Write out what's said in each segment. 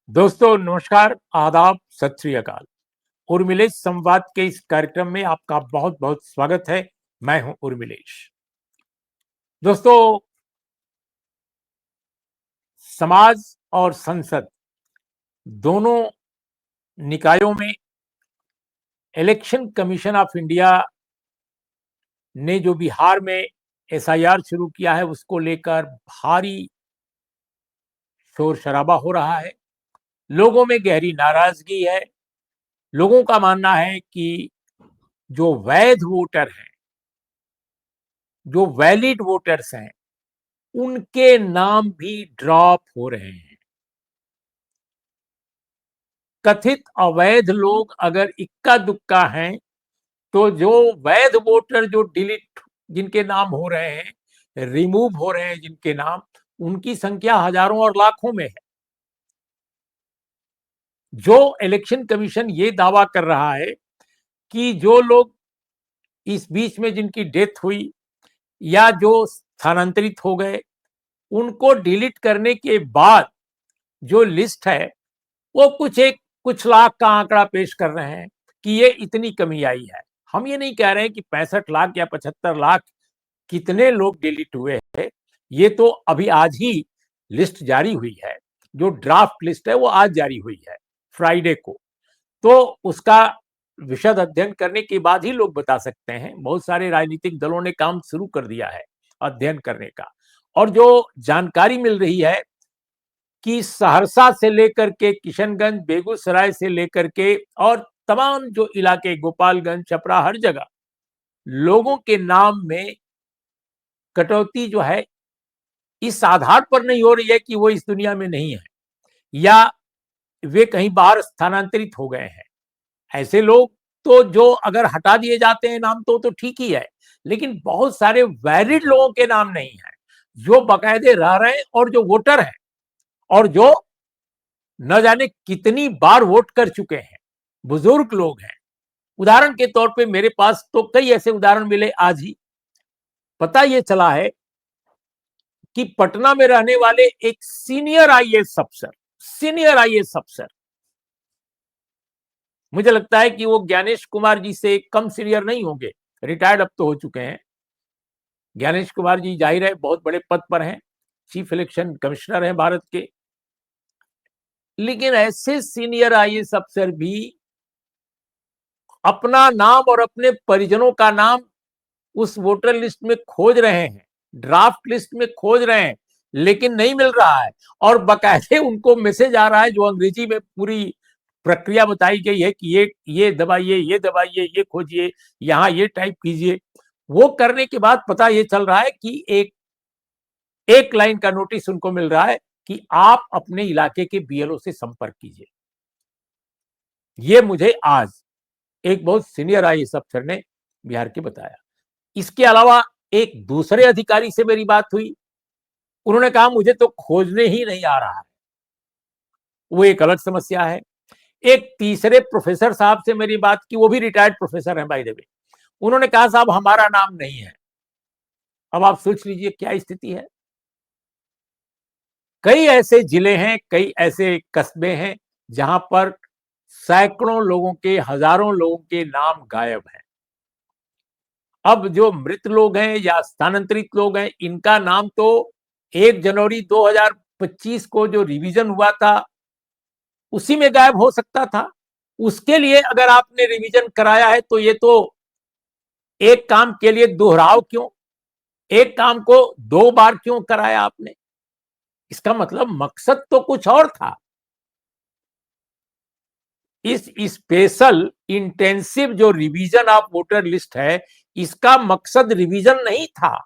दोस्तों नमस्कार, आदाब, सत श्री अकाल। उर्मिलेश संवाद के इस कार्यक्रम में आपका बहुत-बहुत स्वागत है। मैं हूं उर्मिलेश। दोस्तों, समाज और संसद दोनों निकायों में इलेक्शन कमीशन ऑफ इंडिया ने जो बिहार में एसआईआर शुरू किया है, उसको लेकर भारी शोर-शराबा हो रहा है। लोगों में गहरी नाराजगी है। लोगों का मानना है कि जो वैध वोटर हैं, जो वैलिड वोटर्स हैं, उनके नाम भी ड्रॉप हो रहे हैं। कथित अवैध लोग अगर इक्का दुक्का हैं, तो जो वैध वोटर जो डिलीट जिनके नाम हो रहे हैं, रिमूव हो रहे हैं जिनके नाम, उनकी संख्या हजारों और लाखों में है। जो इलेक्शन कमीशन ये दावा कर रहा है कि जो लोग इस बीच में जिनकी डेथ हुई या जो स्थानांतरित हो गए, उनको डिलीट करने के बाद जो लिस्ट है, वो कुछ लाख का आंकड़ा पेश कर रहे हैं कि ये इतनी कमी आई है। हम ये नहीं कह रहे हैं कि 65 लाख या 75 लाख कितने लोग डिलीट हुए हैं। ये तो अभी आज ही लिस्ट जारी हुई है। जो ड्राफ्ट लिस्ट है वो आज जारी हुई है, फ्राइडे को। तो उसका विशद अध्ययन करने के बाद ही लोग बता सकते हैं। बहुत सारे राजनीतिक दलों ने काम शुरू कर दिया है अध्ययन करने का। और जो जानकारी मिल रही है कि सहरसा से लेकर के किशनगंज, बेगूसराय से लेकर के और तमाम जो इलाके, गोपालगंज, छपरा, हर जगह लोगों के नाम में कटौती जो है, इस आधार पर नहीं हो रही है कि वो इस दुनिया में नहीं है या वे कहीं बाहर स्थानांतरित हो गए हैं। ऐसे लोग तो जो अगर हटा दिए जाते हैं नाम, तो ठीक ही है, लेकिन बहुत सारे वैलिड लोगों के नाम नहीं है, जो बाकायदे रह रहे हैं और जो वोटर हैं और जो न जाने कितनी बार वोट कर चुके हैं, बुजुर्ग लोग हैं। उदाहरण के तौर पे मेरे पास तो कई ऐसे उदाहरण मिले आज ही। पता ये चला है कि पटना में रहने वाले एक सीनियर आईएएस अफसर, मुझे लगता है कि वो ज्ञानेश कुमार जी से कम सीनियर नहीं होंगे, रिटायर्ड अब तो हो चुके हैं। ज्ञानेश कुमार जी जाहिर है बहुत बड़े पद पर हैं, चीफ इलेक्शन कमिश्नर हैं भारत के। लेकिन ऐसे सीनियर आईएएस अफसर भी अपना नाम और अपने परिजनों का नाम उस वोटर लिस्ट में खोज रहे हैं, ड्राफ्ट लिस्ट में खोज रहे हैं, लेकिन नहीं मिल रहा है। और बाकायदे उनको मैसेज आ रहा है, जो अंग्रेजी में पूरी प्रक्रिया बताई गई है कि ये दबाइए, ये दबाइए, ये खोजिए, यहाँ ये टाइप कीजिए। वो करने के बाद पता ये चल रहा है कि एक लाइन का नोटिस उनको मिल रहा है कि आप अपने इलाके के बीएलओ से संपर्क कीजिए। ये मुझे आज एक बहुत सीनियर आईएएस अफसर ने बिहार के बताया। इसके अलावा एक दूसरे अधिकारी से मेरी बात हुई। उन्होंने कहा मुझे तो खोजने ही नहीं आ रहा है। वो एक अलग समस्या है। एक तीसरे प्रोफेसर साहब से मेरी बात की, वो भी रिटायर्ड प्रोफेसर हैं बाय द वे। उन्होंने कहा साहब हमारा नाम नहीं है। अब आप सोच लीजिए क्या स्थिति है। कई ऐसे जिले हैं, कई ऐसे कस्बे हैं जहां पर सैकड़ों लोगों के, हजारों लोगों के नाम गायब हैं। अब जो मृत लोग हैं या स्थानांतरित लोग हैं, इनका नाम तो 1 जनवरी 2025 को जो रिवीजन हुआ था, उसी में गायब हो सकता था। उसके लिए अगर आपने रिवीजन कराया है, तो ये तो एक काम के लिए दोहराव क्यों? एक काम को 2 बार क्यों कराया आपने? इसका मतलब मकसद तो कुछ और था। इस स्पेशल इंटेंसिव जो रिवीजन ऑफ वोटर लिस्ट है, इसका मकसद रिवीजन नहीं था।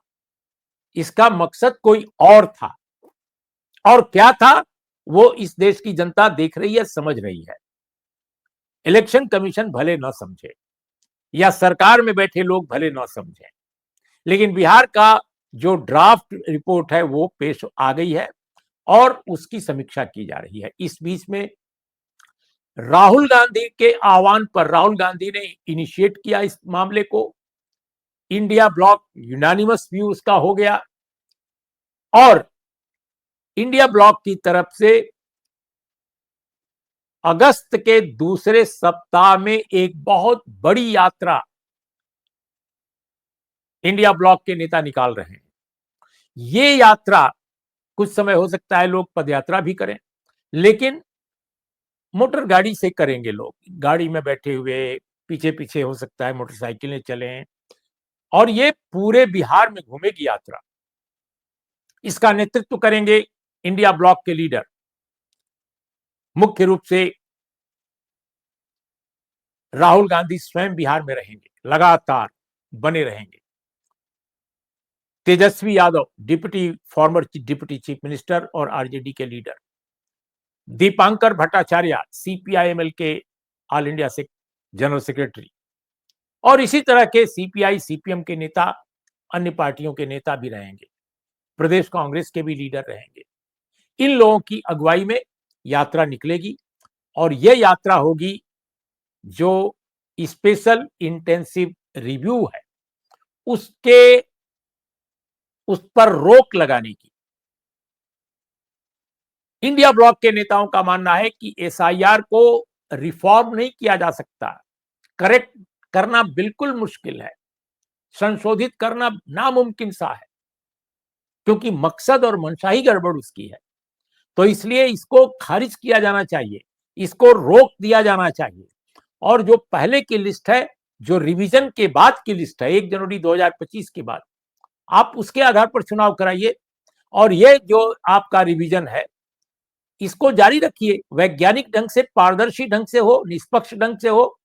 इसका मकसद कोई और था। और क्या था, वो इस देश की जनता देख रही है, समझ रही है। इलेक्शन कमीशन भले न समझे या सरकार में बैठे लोग भले न समझे, लेकिन बिहार का जो ड्राफ्ट रिपोर्ट है वो पेश आ गई है और उसकी समीक्षा की जा रही है। इस बीच में राहुल गांधी के आह्वान पर राहुल गांधी ने इनिशिएट किया इस मामले को। इंडिया ब्लॉक यूनानिमस व्यू उसका हो गया और इंडिया ब्लॉक की तरफ से अगस्त के दूसरे सप्ताह में एक बहुत बड़ी यात्रा इंडिया ब्लॉक के नेता निकाल रहे हैं। ये यात्रा कुछ समय हो सकता है लोग पदयात्रा भी करें, लेकिन मोटर गाड़ी से करेंगे लोग। गाड़ी में बैठे हुए पीछे-पीछे हो सकता है मोटरसाइकिलें चलें और ये पूरे बिहार में घूमेगी यात्रा। इसका नेतृत्व करेंगे इंडिया ब्लॉक के लीडर। मुख्य रूप से राहुल गांधी स्वयं बिहार में रहेंगे, लगातार बने रहेंगे। Tejashwi Yadav former deputy chief minister और आरजेडी के लीडर। दीपांकर भट्टाचार्य सीपीआईएमएल के ऑल इंडिया से जनरल सेक्रेटरी और इसी तरह के सीपीआई सीपीएम के नेता, अन्य पार्टियों के नेता भी रहेंगे। प्रदेश कांग्रेस के भी लीडर रहेंगे। इन लोगों की अगुवाई में यात्रा निकलेगी और यह यात्रा होगी जो स्पेशल इंटेंसिव रिव्यू है उस पर रोक लगाने की। इंडिया ब्लॉक के नेताओं का मानना है कि एसआईआर को रिफॉर्म नहीं किया जा सकता, करेक्ट करना बिल्कुल मुश्किल है, संशोधित करना नामुमकिन सा है, क्योंकि मकसद और मंशा ही गड़बड़ उसकी है। तो इसलिए इसको खारिज किया जाना चाहिए, इसको रोक दिया जाना चाहिए। और जो पहले की लिस्ट है, जो रिवीजन के बाद की लिस्ट है 1 जनवरी 2025 के बाद, आप उसके आधार पर चुनाव कराइए और ये जो आपका रिवीजन है इसको जारी रखिए, वैज्ञानिक ढंग से, पारदर्शी ढंग से हो, निष्पक्ष ढंग से हो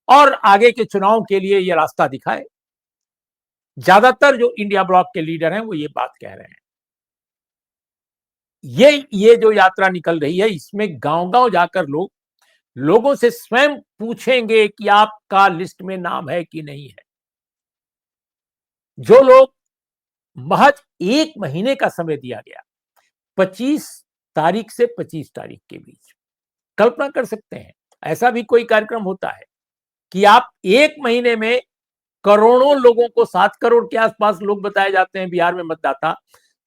और आगे के चुनाव के लिए यह रास्ता दिखाए। ज्यादातर जो इंडिया ब्लॉक के लीडर हैं वो ये बात कह रहे हैं। ये जो यात्रा निकल रही है इसमें गांव-गांव जाकर लोगों से स्वयं पूछेंगे कि आपका लिस्ट में नाम है कि नहीं है। जो लोग महज 1 महीने का समय दिया गया, 25 तारीख से 25 तारीख के बीच, कल्पना कर सकते हैं ऐसा भी कोई कार्यक्रम होता है कि आप 1 महीने में करोड़ों लोगों को, 7 करोड़ के आसपास लोग बताए जाते हैं बिहार में मतदाता,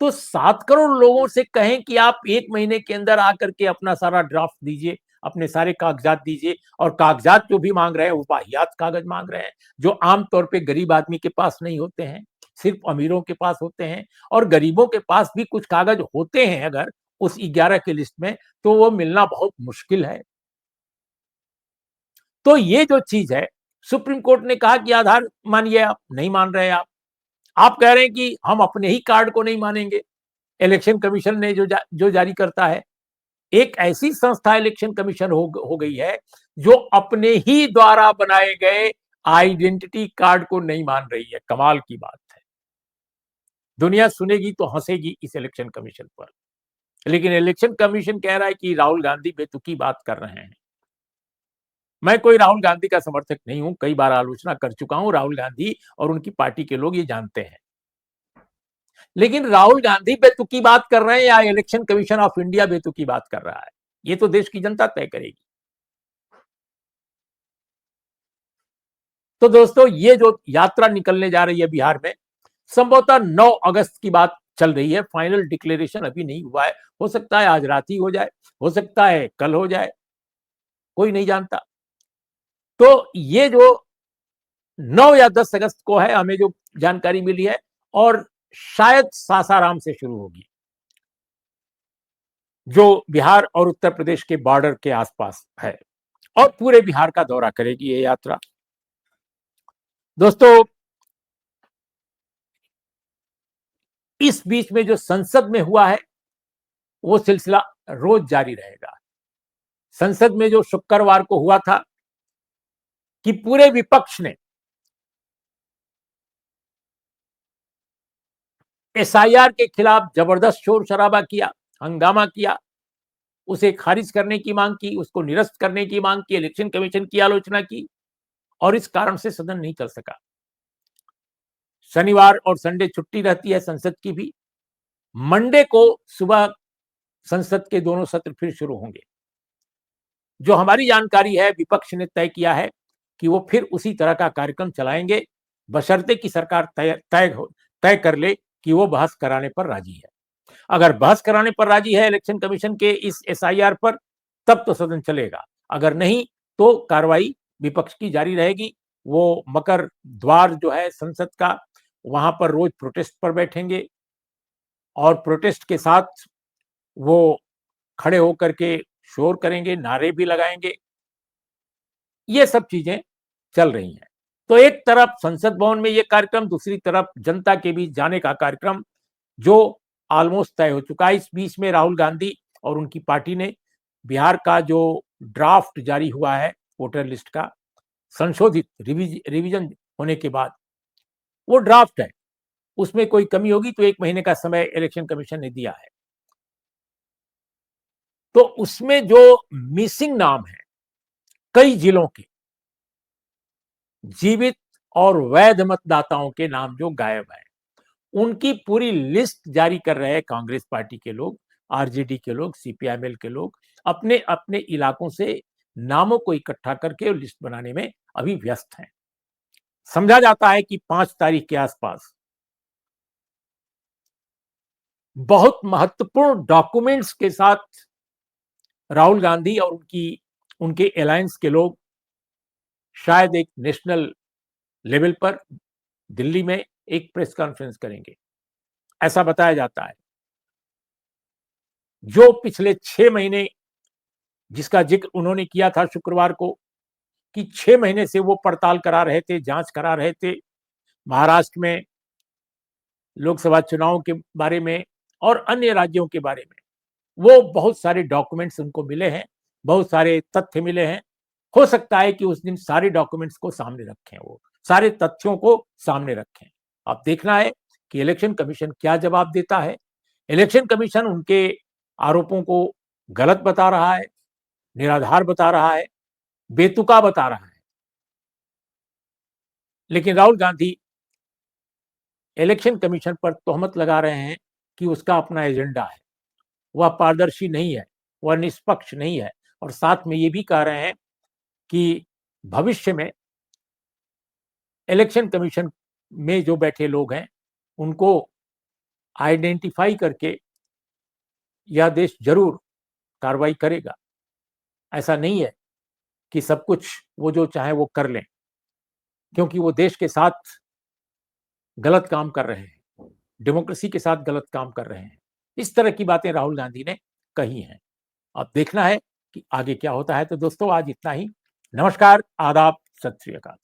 तो 7 करोड़ लोगों से कहें कि आप 1 महीने के अंदर आकर के अपना सारा ड्राफ्ट दीजिए, अपने सारे कागजात दीजिए। और कागजात जो भी मांग रहे हैं वो वाहियात कागज मांग रहे हैं, जो आमतौर पे गरीब आदमी के पास नहीं होते हैं, सिर्फ अमीरों के पास होते हैं। और गरीबों के पास भी कुछ कागज होते हैं अगर उस 11 की लिस्ट में, तो वो मिलना बहुत मुश्किल है। तो ये जो चीज है, सुप्रीम कोर्ट ने कहा कि आधार मानिए, आप नहीं मान रहे। आप कह रहे हैं कि हम अपने ही कार्ड को नहीं मानेंगे। इलेक्शन कमीशन ने जो जारी करता है, एक ऐसी संस्था इलेक्शन कमीशन हो गई है जो अपने ही द्वारा बनाए गए आइडेंटिटी कार्ड को नहीं मान रही है। कमाल की बात है। दुनिया सुनेगी तो हंसेगी इस इलेक्शन कमीशन पर, लेकिन इलेक्शन कमीशन कह रहा है कि राहुल गांधी बेतुकी बात कर रहे हैं। मैं कोई राहुल गांधी का समर्थक नहीं हूं, कई बार आलोचना कर चुका हूं। राहुल गांधी और उनकी पार्टी के लोग ये जानते हैं। लेकिन राहुल गांधी बेतुकी बात कर रहे हैं या इलेक्शन कमीशन ऑफ इंडिया बेतुकी बात कर रहा है, ये तो देश की जनता तय करेगी। तो दोस्तों, ये जो यात्रा निकलने जा रही है बिहार में, संभवतः 9 अगस्त की बात चल रही है। फाइनल डिक्लेरेशन अभी नहीं हुआ है। हो सकता है आज रात ही हो जाए, हो सकता है कल हो जाए, कोई नहीं जानता। तो ये जो 9 या 10 अगस्त को है, हमें जो जानकारी मिली है, और शायद सासाराम से शुरू होगी, जो बिहार और उत्तर प्रदेश के बॉर्डर के आसपास है, और पूरे बिहार का दौरा करेगी ये यात्रा। दोस्तों, इस बीच में जो संसद में हुआ है वो सिलसिला रोज जारी रहेगा। संसद में जो शुक्रवार को हुआ था कि पूरे विपक्ष ने एसआईआर के खिलाफ जबरदस्त शोर शराबा किया, हंगामा किया, उसे खारिज करने की मांग की, उसको निरस्त करने की मांग की, इलेक्शन कमीशन की आलोचना की, और इस कारण से सदन नहीं चल सका। शनिवार और संडे छुट्टी रहती है संसद की भी। मंडे को सुबह संसद के दोनों सत्र फिर शुरू होंगे। जो हमारी जानकारी है, विपक्ष ने तय किया है कि वो फिर उसी तरह का कार्यक्रम चलाएंगे, बशर्ते कि सरकार तय कर ले कि वो बहस कराने पर राजी है। अगर बहस कराने पर राजी है इलेक्शन कमीशन के इस एसआईआर पर, तब तो सदन चलेगा, अगर नहीं तो कार्रवाई विपक्ष की जारी रहेगी। वो मकर द्वार जो है संसद का, वहां पर रोज प्रोटेस्ट पर बैठेंगे और प्रोटेस्ट के साथ वो खड़े होकर के शोर करेंगे, नारे भी लगाएंगे। ये सब चीजें चल रही हैं। तो एक तरफ संसद भवन में ये कार्यक्रम, दूसरी तरफ जनता के बीच जाने का कार्यक्रम जो ऑलमोस्ट तय हो चुका है। इस बीच में राहुल गांधी और उनकी पार्टी ने बिहार का जो ड्राफ्ट जारी हुआ है वोटर लिस्ट का, संशोधित रिवीजन होने के बाद, वो ड्राफ्ट है, उसमें कोई कमी होगी तो 1 महीने का समय इलेक्शन कमीशन ने दिया है। तो उसमें जो मिसिंग नाम है कई जिलों के जीवित और वैध मतदाताओं के नाम जो गायब है, उनकी पूरी लिस्ट जारी कर रहे हैं कांग्रेस पार्टी के लोग, आरजेडी के लोग, सीपीआईएमएल के लोग, अपने अपने इलाकों से नामों को इकट्ठा करके लिस्ट बनाने में अभी व्यस्त हैं। समझा जाता है कि 5 तारीख के आसपास बहुत महत्वपूर्ण डॉक्यूमेंट्स के साथ राहुल गांधी और उनके अलायंस के लोग शायद एक नेशनल लेवल पर दिल्ली में एक प्रेस कॉन्फ्रेंस करेंगे, ऐसा बताया जाता है। जो पिछले 6 महीने जिसका जिक्र उन्होंने किया था शुक्रवार को कि 6 महीने से वो पड़ताल करा रहे थे, जांच करा रहे थे महाराष्ट्र में लोकसभा चुनाव के बारे में और अन्य राज्यों के बारे में, वो बहुत सारे डॉक्यूमेंट्स उनको मिले हैं, बहुत सारे तथ्य मिले हैं। हो सकता है कि उस दिन सारे डॉक्यूमेंट्स को सामने रखें, वो सारे तथ्यों को सामने रखें। अब देखना है कि इलेक्शन कमीशन क्या जवाब देता है। इलेक्शन कमीशन उनके आरोपों को गलत बता रहा है, निराधार बता रहा है, बेतुका बता रहा है, लेकिन राहुल गांधी इलेक्शन कमीशन पर तोहमत लगा रहे हैं कि उसका अपना एजेंडा है, वह पारदर्शी नहीं है, वह निष्पक्ष नहीं है, और साथ में ये भी कह रहे हैं कि भविष्य में इलेक्शन कमीशन में जो बैठे लोग हैं उनको आइडेंटिफाई करके यह देश जरूर कार्रवाई करेगा। ऐसा नहीं है कि सब कुछ वो जो चाहे वो कर लें, क्योंकि वो देश के साथ गलत काम कर रहे हैं, डेमोक्रेसी के साथ गलत काम कर रहे हैं। इस तरह की बातें राहुल गांधी ने कही हैं। अब देखना है कि आगे क्या होता है। तो दोस्तों आज इतना ही। नमस्कार, आदाब, सत श्री अकाल।